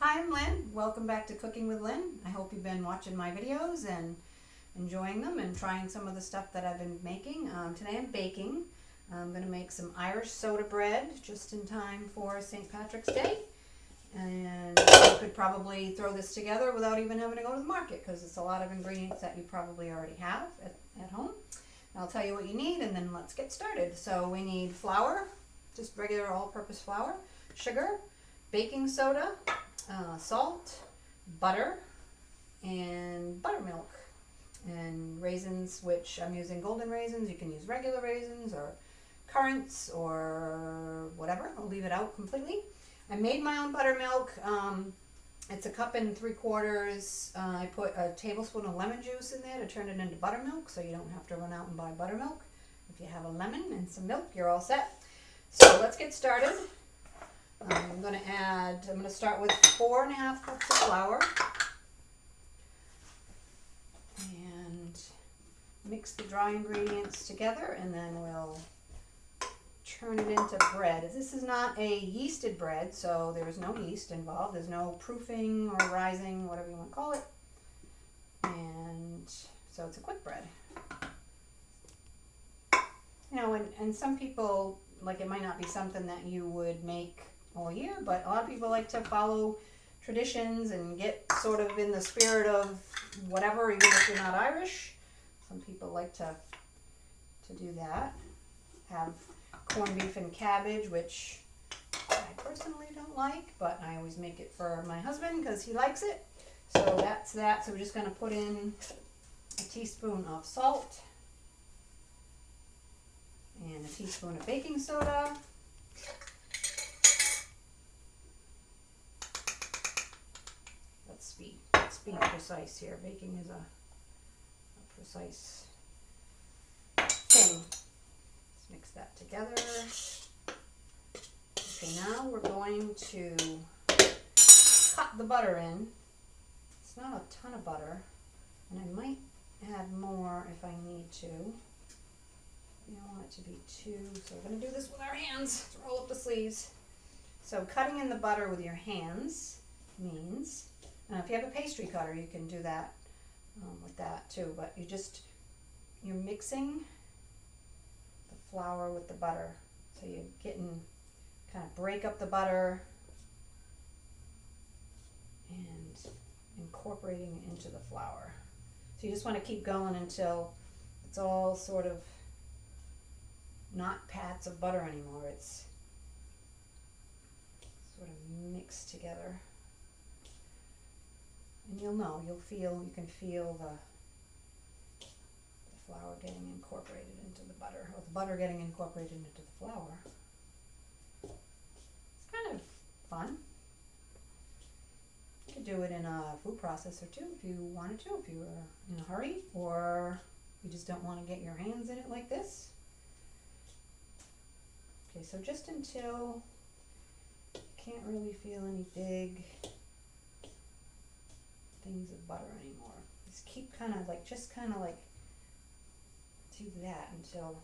Hi, I'm Lynn. Welcome back to Cooking with Lynn. I hope you've been watching my videos and enjoying them and trying some of the stuff that I've been making. Today I'm baking. I'm going to make some Irish soda bread just in time for St. Patrick's Day. And you could probably throw this together without even having to go to the market because it's a lot of ingredients that you probably already have at home. I'll tell you what you need and then let's get started. So we need flour, just regular all-purpose flour, sugar, baking soda, salt, butter, and buttermilk, and raisins, which I'm using golden raisins. You can use regular raisins or currants or whatever. I'll leave it out completely. I made my own buttermilk. It's a cup and 3/4. I put a tablespoon of lemon juice in there to turn it into buttermilk, so you don't have to run out and buy buttermilk. If you have a lemon and some milk, you're all set. So let's get started. I'm going to start with 4.5 cups of flour and mix the dry ingredients together, and then we'll turn it into bread. This is not a yeasted bread, so there's no yeast involved. There's no proofing or rising, whatever you want to call it. And so it's a quick bread. You know, and some people, like, it might not be something that you would make all year, but a lot of people like to follow traditions and get sort of in the spirit of whatever, even if you're not Irish. Some people like to do that. Have corned beef and cabbage, which I personally don't like, but I always make it for my husband because he likes it. So that's that. So we're just going to put in a teaspoon of salt and a teaspoon of baking soda. Let's be precise here. Baking is a precise thing. Let's mix that together. Okay, now we're going to cut the butter in. It's not a ton of butter, and I might add more if I need to. You don't want it to be too, so we're going to do this with our hands. Let's roll up the sleeves. So cutting in the butter with your hands means, if you have a pastry cutter, you can do that with that too, but you're mixing the flour with the butter. So you're getting, kind of break up the butter and incorporating it into the flour. So you just want to keep going until it's all sort of not pats of butter anymore. It's sort of mixed together. And you can feel the flour getting incorporated into the butter, or the butter getting incorporated into the flour. It's kind of fun. You could do it in a food processor too if you wanted to, if you were in a hurry, or you just don't want to get your hands in it like this. Okay, so just until you can't really feel any big things of butter anymore. Just keep kind of like do that until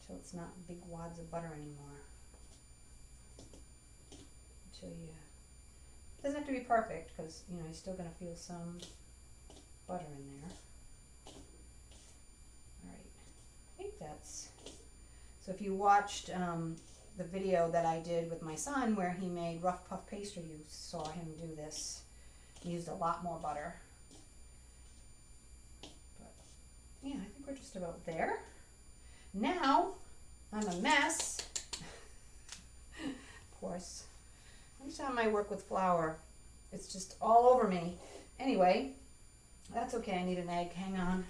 it's not big wads of butter anymore. It doesn't have to be perfect because you're still going to feel some butter in there. All right, I think that's. So if you watched the video that I did with my son where he made rough puff pastry, you saw him do this. He used a lot more butter. But yeah, I think we're just about there. Now, I'm a mess. Of course, anytime I work with flour, it's just all over me. Anyway, that's okay. I need an egg. Hang on.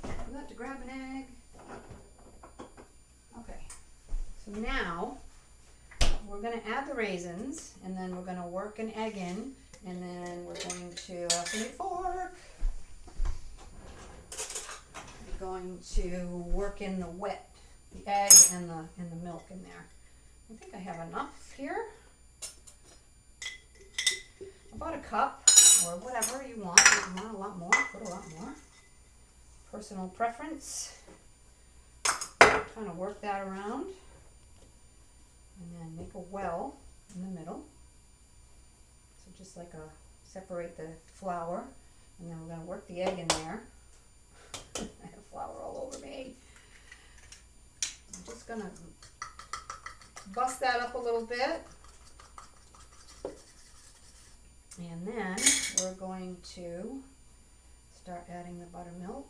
I have to grab an egg. Okay. So now, we're going to add the raisins, and then we're going to work an egg in. And then we're going to, also need a fork. We're going to work in the egg and the milk in there. I think I have enough here. About a cup, or whatever you want. If you want a lot more, put a lot more. Personal preference. Kind of work that around. And then make a well in the middle. just like separate the flour, and then we're going to work the egg in there. I have flour all over me. I'm just going to bust that up a little bit. And then we're going to start adding the buttermilk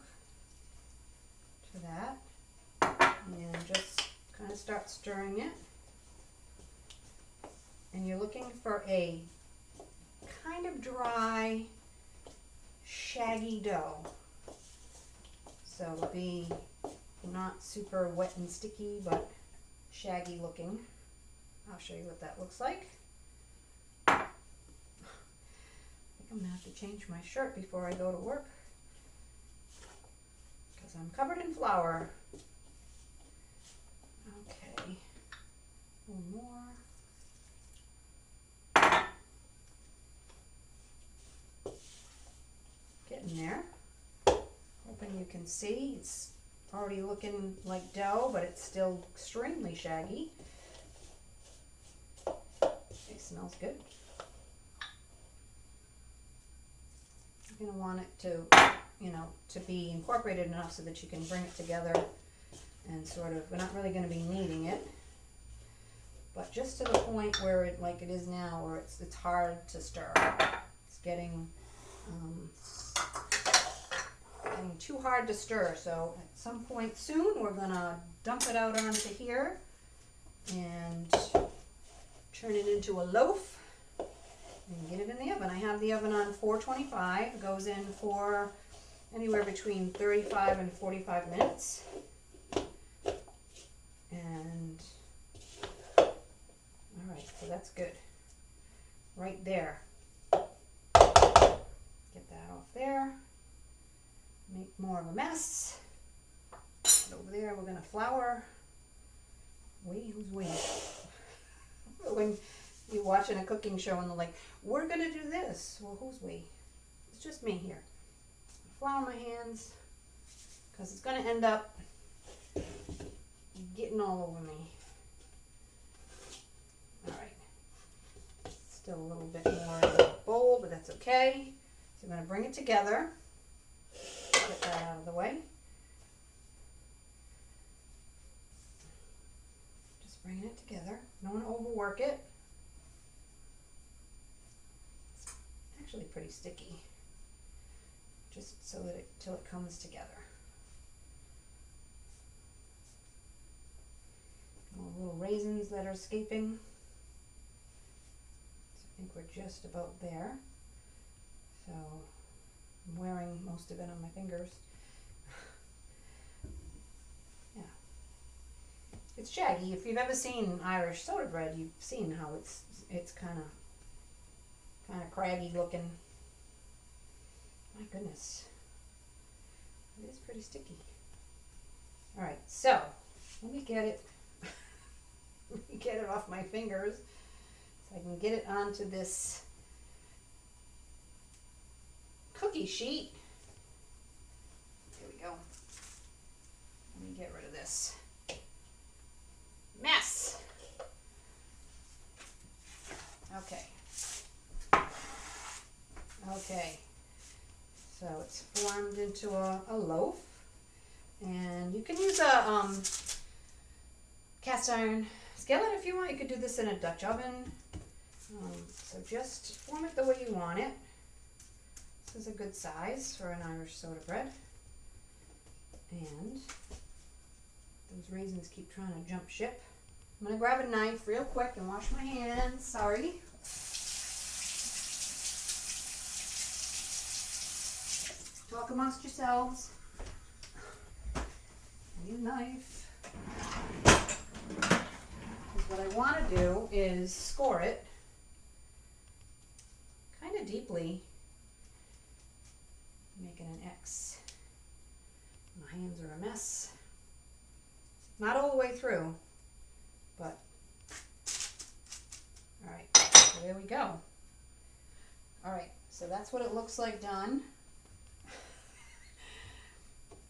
to that. And just kind of start stirring it. And you're looking for a kind of dry, shaggy dough. So it'll be not super wet and sticky, but shaggy looking. I'll show you what that looks like. I think I'm gonna have to change my shirt before I go to work because I'm covered in flour. Okay, a little more. Getting there. Hoping you can see it's already looking like dough, but it's still extremely shaggy. It smells good. You're going to want it to, to be incorporated enough so that you can bring it together and sort of, we're not really going to be kneading it, but just to the point where it, like it is now, where it's hard to stir. It's getting too hard to stir, so at some point soon we're gonna dump it out onto here and turn it into a loaf and get it in the oven. I have the oven on 425. It goes in for anywhere between 35 and 45 minutes. And all right, so that's good right there. Get that off there. Make more of a mess. And over there we're going to flour. Who's we? When you're watching a cooking show and they're like, we're going to do this. Well, who's we? It's just me here. Flour my hands because it's going to end up getting all over me. All right. Still a little bit more in the bowl, but that's okay. So I'm going to bring it together. Get that out of the way. Just bringing it together. Don't want to overwork it. It's actually pretty sticky. Just so that till it comes together. All the little raisins that are escaping. So I think we're just about there. So I'm wearing most of it on my fingers. Yeah. It's shaggy. If you've ever seen Irish soda bread, you've seen how it's kind of craggy looking. My goodness. It is pretty sticky. All right, so let me get it off my fingers so I can get it onto this cookie sheet. There we go. Let me get rid of this mess. Okay. Okay. So it's formed into a loaf, and you can use a cast iron skillet if you want. You could do this in a Dutch oven. So just form it the way you want it. This is a good size for an Irish soda bread. And those raisins keep trying to jump ship. I'm going to grab a knife real quick and wash my hands. Sorry. Talk amongst yourselves. I need a knife. Because what I want to do is score it kind of deeply. Making an X. My hands are a mess. Not all the way through, but all right, so there we go. All right, so that's what it looks like done.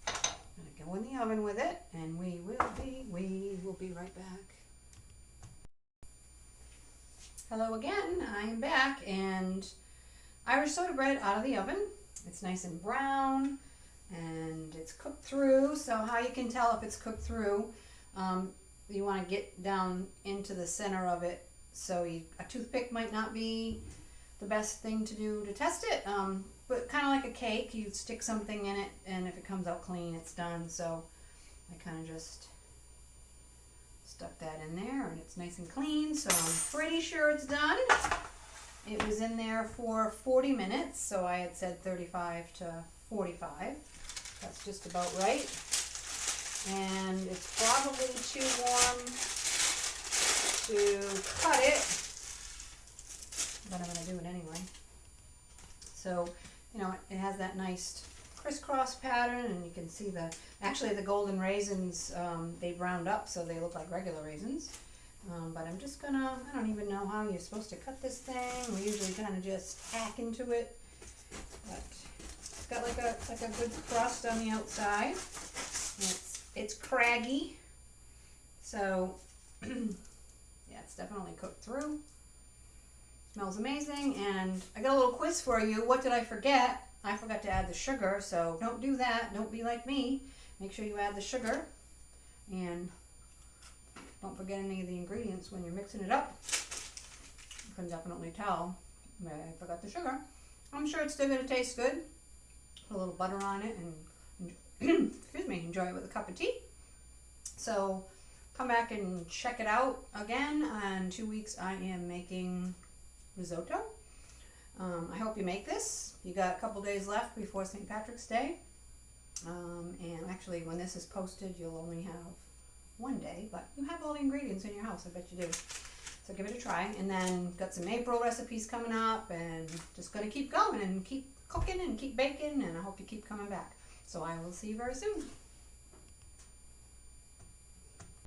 I'm gonna go in the oven with it, and we will be right back. Hello again, I am back, and Irish soda bread out of the oven. It's nice and brown and it's cooked through. So how you can tell if it's cooked through, you want to get down into the center of it. So a toothpick might not be the best thing to do to test it, but kind of like a cake, you stick something in it, and if it comes out clean, it's done. So I kind of just stuck that in there, and it's nice and clean, so I'm pretty sure it's done. It was in there for 40 minutes, so I had said 35 to 45. That's just about right. And it's probably too warm to cut it, but I'm going to do it anyway. So, it has that nice crisscross pattern, and you can see actually the golden raisins, they browned up so they look like regular raisins. But I'm just gonna, I don't even know how you're supposed to cut this thing. We usually kind of just hack into it, but it's got like a good crust on the outside. It's craggy, so yeah, it's definitely cooked through. Smells amazing. And I got a little quiz for you. What did I forget? I forgot to add the sugar, so don't do that. Don't be like me. Make sure you add the sugar, and don't forget any of the ingredients when you're mixing it up. You can definitely tell I forgot the sugar. I'm sure it's still going to taste good. Put a little butter on it and excuse me, enjoy it with a cup of tea. So come back and check it out again. In 2 weeks I am making risotto. I hope you make this. You got a couple days left before St. Patrick's Day. And actually when this is posted you'll only have 1 day, but you have all the ingredients in your house, I bet you do. So give it a try. And then got some April recipes coming up, and just gonna keep going and keep cooking and keep baking, and I hope you keep coming back. So I will see you very soon.